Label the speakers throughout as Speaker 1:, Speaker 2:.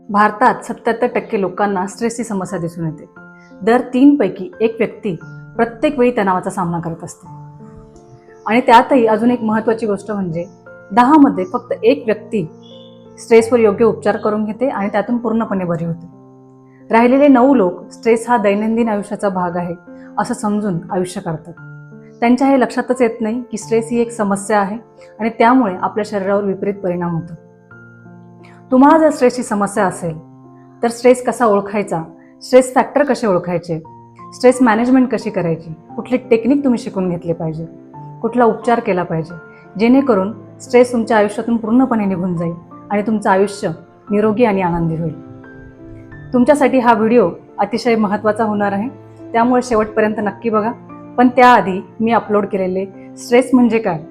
Speaker 1: भारतात 77% लोकांना स्ट्रेसची समस्या दिसून येते. दर 3 पैकी एक व्यक्ती प्रत्येक वेळी तणावाचा सामना करत असते. आणि त्यातही अजून एक महत्त्वाची गोष्ट म्हणजे 10 मध्ये फक्त एक व्यक्ती स्ट्रेसवर योग्य उपचार करून घेते आणि त्यातून पूर्णपणे बरी होते. राहिलेले 9 लोक स्ट्रेस हा दैनंदिन आयुष्याचा भाग आहे असं समजून आयुष्य काढतात. त्यांच्या हे लक्षातच येत नाही की स्ट्रेस ही एक समस्या आहे आणि त्यामुळे आपल्या शरीरावर विपरीत परिणाम होतो. तुम्हाला जर स्ट्रेसची समस्या असेल तर स्ट्रेस कसा ओळखायचा, स्ट्रेस फॅक्टर कसे ओळखायचे, स्ट्रेस मॅनेजमेंट कशी करायची, कुठली टेक्निक तुम्ही शिकून घेतली पाहिजे, कुठला उपचार केला पाहिजे, जेणेकरून स्ट्रेस तुमच्या आयुष्यातून पूर्णपणे निघून जाईल आणि तुमचं आयुष्य निरोगी आणि आनंदी होईल. तुमच्यासाठी हा व्हिडिओ अतिशय महत्त्वाचा होणार आहे, त्यामुळे शेवटपर्यंत नक्की बघा. पण त्याआधी मी अपलोड केलेले स्ट्रेस म्हणजे काय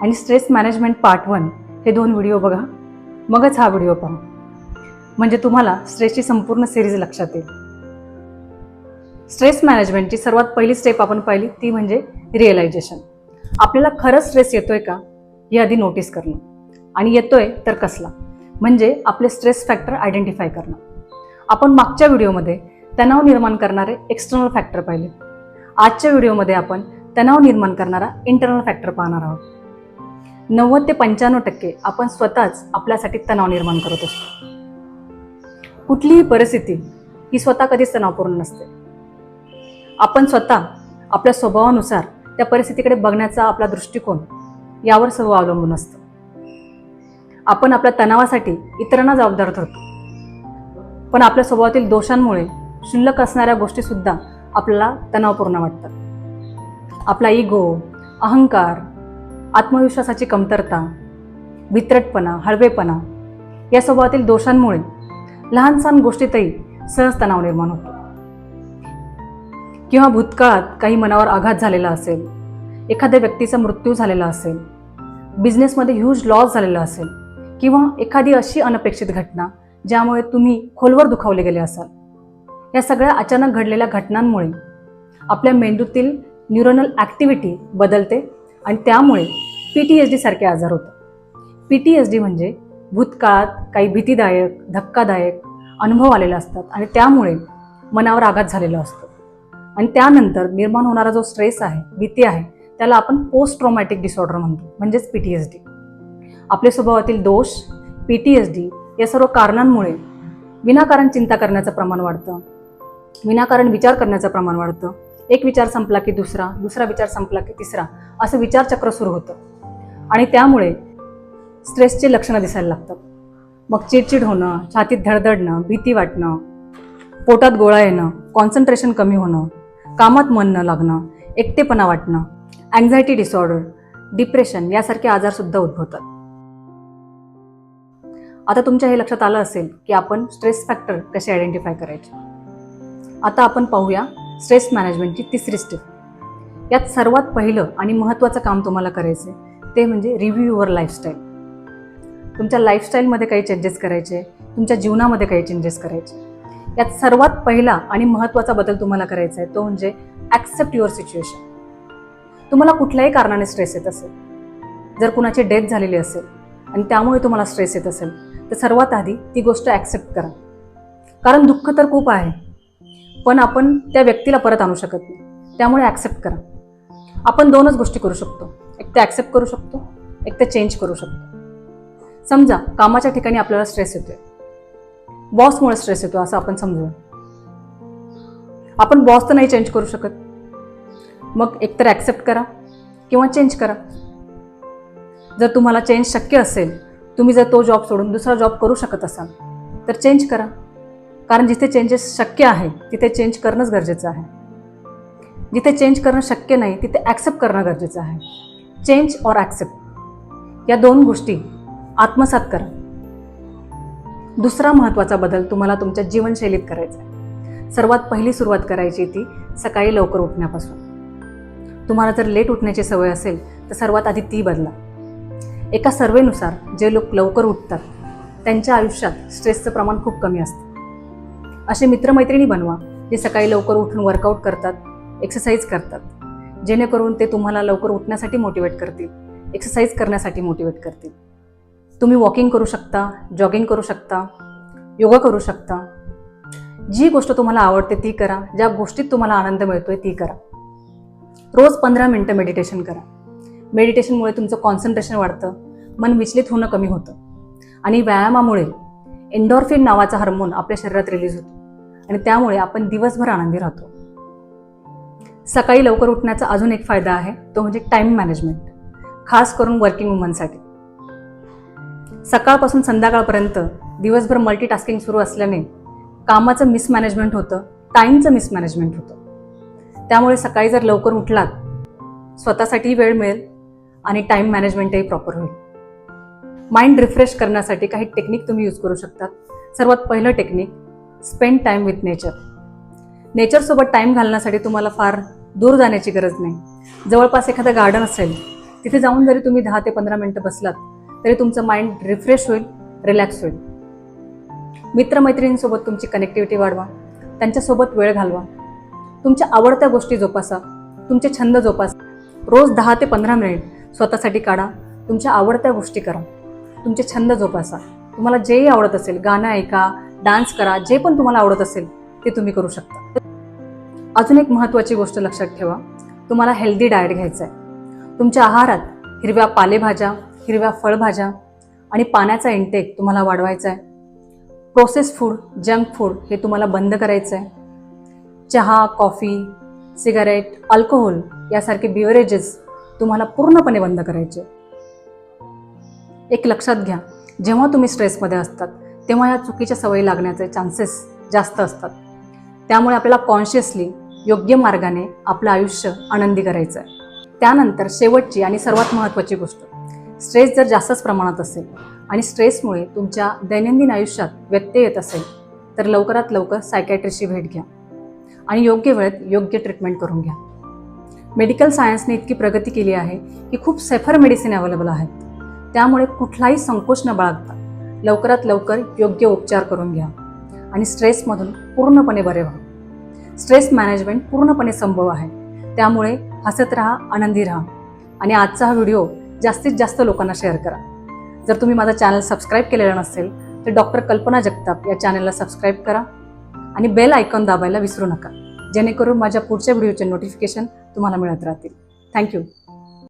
Speaker 1: आणि स्ट्रेस मॅनेजमेंट पार्ट 1 हे 2 व्हिडिओ बघा, मगच हा व्हिडिओ पहा, म्हणजे तुम्हाला स्ट्रेसची संपूर्ण सिरीज लक्षात येईल. स्ट्रेस मॅनेजमेंटची सर्वात पहिली स्टेप आपण पाहिली ती म्हणजे रिअलायझेशन. आपल्याला खरंच स्ट्रेस येतोय का हे आधी नोटीस करणं, आणि येतोय तर कसला, म्हणजे आपले स्ट्रेस फॅक्टर आयडेंटिफाय करणं. आपण मागच्या व्हिडिओमध्ये तणाव निर्माण करणारे एक्सटर्नल फॅक्टर पाहिले. आजच्या व्हिडिओमध्ये आपण तणाव निर्माण करणारा इंटरनल फॅक्टर पाहणार आहोत. 90 ते 95% आपण स्वतःच आपल्यासाठी तणाव निर्माण करत असतो. कुठलीही परिस्थिती ही स्वतः कधीच तणावपूर्ण नसते. आपण स्वतः आपल्या स्वभावानुसार त्या परिस्थितीकडे बघण्याचा आपला दृष्टिकोन यावर सर्व अवलंबून असतं. आपण आपल्या तणावासाठी इतरांना जबाबदार ठरतो, पण आपल्या स्वभावातील दोषांमुळे क्षुल्लक असणाऱ्या गोष्टी सुद्धा आपल्याला तणावपूर्ण वाटतात. आपला इगो, अहंकार, आत्मविश्वासाची कमतरता, भित्रटपणा, हळवेपणा या स्वभावातील दोषांमुळे लहान सहान गोष्टीतही सहज तणाव निर्माण होतो. किंवा भूतकाळात काही मनावर आघात झालेला असेल, एखाद्या व्यक्तीचा मृत्यू झालेला असेल, बिझनेसमध्ये ह्यूज लॉस झालेला असेल, किंवा एखादी अशी अनपेक्षित घटना ज्यामुळे तुम्ही खोलवर दुखावले गेले असाल. या सगळ्या अचानक घडलेल्या घटनांमुळे आपल्या मेंदूतील न्यूरनल ॲक्टिव्हिटी बदलते आणि त्यामुळे PTSD सारखे आजार होतात. PTSD म्हणजे भूतकाळात काही भीतीदायक, धक्कादायक अनुभव आलेले असतात आणि त्यामुळे मनावर आघात झालेला असतो, आणि त्यानंतर निर्माण होणारा जो स्ट्रेस आहे, भीती आहे, त्याला आपण पोस्ट ट्रॉमॅटिक डिसऑर्डर म्हणतो, म्हणजेच PTSD. आपल्या स्वभावातील दोष, PTSD या सर्व कारणांमुळे विनाकारण चिंता करण्याचं प्रमाण वाढतं, विनाकारण विचार करण्याचं प्रमाण वाढतं. एक विचार संपला की दुसरा, दुसरा विचार संपला की तिसरा, असं विचारचक्र सुरू होतं आणि त्यामुळे स्ट्रेसची लक्षणं दिसायला लागतात. मग चिडचिड होणं, छातीत धडधडणं, भीती वाटणं, पोटात गोळा येणं, कॉन्सन्ट्रेशन कमी होणं, कामात मन न लागणं, एकटेपणा वाटणं, अँझायटी डिसऑर्डर, डिप्रेशन यासारखे आजारसुद्धा उद्भवतात. आता तुमच्या हे लक्षात आलं असेल की आपण स्ट्रेस फॅक्टर कसे आयडेंटिफाय करायचे. आता आपण पाहूया स्ट्रेस मॅनेजमेंटची तिसरी स्टेप. यात सर्वात पहिलं आणि महत्त्वाचं काम तुम्हाला करायचं आहे ते म्हणजे रिव्ह्यू युअर लाईफस्टाईल. तुमच्या लाईफस्टाईलमध्ये काही चेंजेस करायचे, तुमच्या जीवनामध्ये काही चेंजेस करायचे. यात सर्वात पहिला आणि महत्त्वाचा बदल तुम्हाला करायचा आहे तो म्हणजे ॲक्सेप्ट युअर सिच्युएशन. तुम्हाला कुठल्याही कारणाने स्ट्रेस येत असेल, जर कुणाची डेथ झालेली असेल आणि त्यामुळे तुम्हाला स्ट्रेस येत असेल तर सर्वात आधी ती गोष्ट ॲक्सेप्ट करा. कारण दुःख तर खूप आहे, पण आपण त्या व्यक्तीला परत आणू शकत नाही, त्यामुळे ॲक्सेप्ट करा. आपण 2च गोष्टी करू शकतो, एक ते ॲक्सेप्ट करू शकतो, एक ते चेंज करू शकतो. समजा कामाच्या ठिकाणी आपल्याला स्ट्रेस येतोय, बॉसमुळे स्ट्रेस येतो असं आपण समजू. आपण बॉस तर नाही चेंज करू शकत, मग एकतर ॲक्सेप्ट करा किंवा चेंज करा. जर तुम्हाला चेंज शक्य असेल, तुम्ही जर तो जॉब सोडून दुसरा जॉब करू शकत असाल तर चेंज करा. कारण जिथे चेंजेस शक्य आहे तिथे चेंज करणंच गरजेचं आहे. जिथे चेंज करणं शक्य नाही तिथे ॲक्सेप्ट करणं गरजेचं आहे. चेंज ऑर ॲक्सेप्ट या 2 गोष्टी आत्मसात करा. दुसरा महत्त्वाचा बदल तुम्हाला तुमच्या जीवनशैलीत करायचा आहे. सर्वात पहिली सुरुवात करायची ती सकाळी लवकर उठण्यापासून. तुम्हाला जर लेट उठण्याची सवय असेल तर सर्वात आधी ती बदला. एका सर्वेनुसार जे लोक लवकर उठतात त्यांच्या आयुष्यात स्ट्रेसचं प्रमाण खूप कमी असतं. असे मित्रमैत्रिणी बनवा जे सकाळी लवकर उठून वर्कआउट करतात, एक्सरसाइज करतात, जेणेकरून ते तुम्हाला लवकर उठण्यासाठी मोटिवेट करतील, एक्सरसाइज करण्यासाठी मोटिवेट करतील. तुम्ही वॉकिंग करू शकता, जॉगिंग करू शकता, योगा करू शकता. जी गोष्ट तुम्हाला आवडते ती करा. ज्या गोष्टीत तुम्हाला आनंद मिळतोय ती करा. रोज 15 मिनिटं मेडिटेशन करा. मेडिटेशनमुळे तुमचं कॉन्सन्ट्रेशन वाढतं, मन विचलित होणं कमी होतं आणि व्यायामामुळे एंडॉर्फिन नावाचा हार्मोन आपल्या शरीरात रिलीज होतो आणि त्यामुळे आपण दिवसभर आनंदी राहतो. सकाळी लवकर उठण्याचा अजून एक फायदा आहे, तो म्हणजे टाइम मॅनेजमेंट, खास करून वर्किंग वुमनसाठी. सकाळपासून संध्याकाळपर्यंत दिवसभर मल्टीटास्किंग सुरू असल्याने कामाचं मिसमॅनेजमेंट होतं, टाईमचं मिसमॅनेजमेंट होतं. त्यामुळे सकाळी जर लवकर उठलात, स्वतःसाठीही वेळ मिळेल आणि टाईम मॅनेजमेंटही प्रॉपर होईल. माइंड रिफ्रेश करण्यासाठी काही टेक्निक तुम्ही यूज करू शकतात. सर्वात पहिलं technique, spend time with nature. नेचरसोबत टाईम घालण्यासाठी तुम्हाला फार दूर जाण्याची गरज नाही. जवळपास एखादं गार्डन असेल, तिथे जाऊन जरी तुम्ही 10 ते 15 मिनिटं बसलात तरी तुमचं माइंड रिफ्रेश होईल, रिलॅक्स होईल. मित्रमैत्रिणींसोबत तुमची कनेक्टिव्हिटी वाढवा, त्यांच्यासोबत वेळ घालवा, तुमच्या आवडत्या गोष्टी जोपासा, तुमचे छंद जोपासा. रोज 10 ते 15 मिनिट स्वतःसाठी काढा, तुमच्या आवडत्या गोष्टी करा, तुमचे छंद जोपासा. तुम्हाला जेही आवडत असेल, गाणं ऐका, डान्स करा, जे पण तुम्हाला आवडत असेल ते तुम्ही करू शकता. अजून एक महत्त्वाची गोष्ट लक्षात ठेवा, तुम्हाला हेल्दी डाएट घ्यायचं आहे. तुमच्या आहारात हिरव्या पालेभाज्या, हिरव्या फळभाज्या आणि पाण्याचा इंटेक तुम्हाला वाढवायचा आहे. प्रोसेस फूड, जंक फूड हे तुम्हाला बंद करायचं आहे. चहा, कॉफी, सिगारेट, अल्कोहोल यासारखे बिव्हरेजेस तुम्हाला पूर्णपणे बंद करायचे. एक लक्षात घ्या, जेव्हा तुम्ही स्ट्रेसमध्ये असतात तेव्हा या चुकीच्या सवयी लागण्याचे चान्सेस जास्त असतात. त्यामुळे आपल्याला कॉन्शियसली योग्य मार्गाने आपलं आयुष्य आनंदी करायचं आहे. त्यानंतर शेवटची आणि सर्वात महत्त्वाची गोष्ट, स्ट्रेस जर जास्तच प्रमाणात असेल आणि स्ट्रेसमुळे तुमच्या दैनंदिन आयुष्यात व्यत्यय येत असेल तर लवकरात लवकर सायकॅट्रिस्टची भेट घ्या आणि योग्य वेळेत योग्य ट्रीटमेंट करून घ्या. मेडिकल सायन्सने इतकी प्रगती केली आहे की खूप सेफर मेडिसिन अवेलेबल आहेत. त्यामुळे कुठलाही संकोच न बाळगता लवकरात लवकर योग्य उपचार करून घ्या आणि स्ट्रेसमधून पूर्णपणे बरे व्हा. स्ट्रेस मॅनेजमेंट पूर्णपणे संभव आहे. त्यामुळे हसत राहा, आनंदी राहा आणि आजचा हा व्हिडिओ जास्तीत जास्त लोकांना शेअर करा. जर तुम्ही माझा चॅनल सबस्क्राईब केलेला नसेल तर डॉक्टर कल्पना जगताप या चॅनलला सबस्क्राईब करा आणि बेल आयकॉन दाबायला विसरू नका, जेणेकरून माझ्या पुढच्या व्हिडिओचे नोटिफिकेशन तुम्हाला मिळत राहतील. थँक्यू.